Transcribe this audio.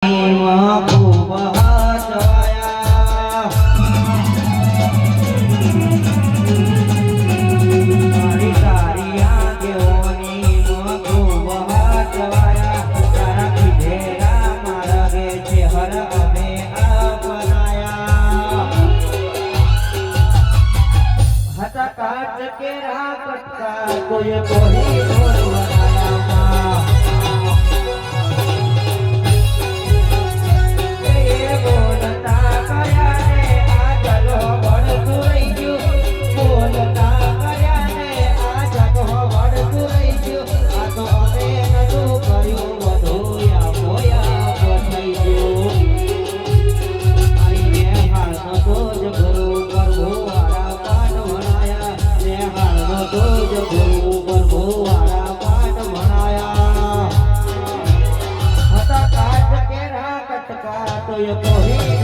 ખૂબ હસવાયા મારી તારી આગેવાની ખૂબ હસવાયા તારા પીધેરા મારા ગે છે હર અમે અપનાયા હતા કાચ કેરા કટકા કોઈ કોઈ બોલવાયા તો ये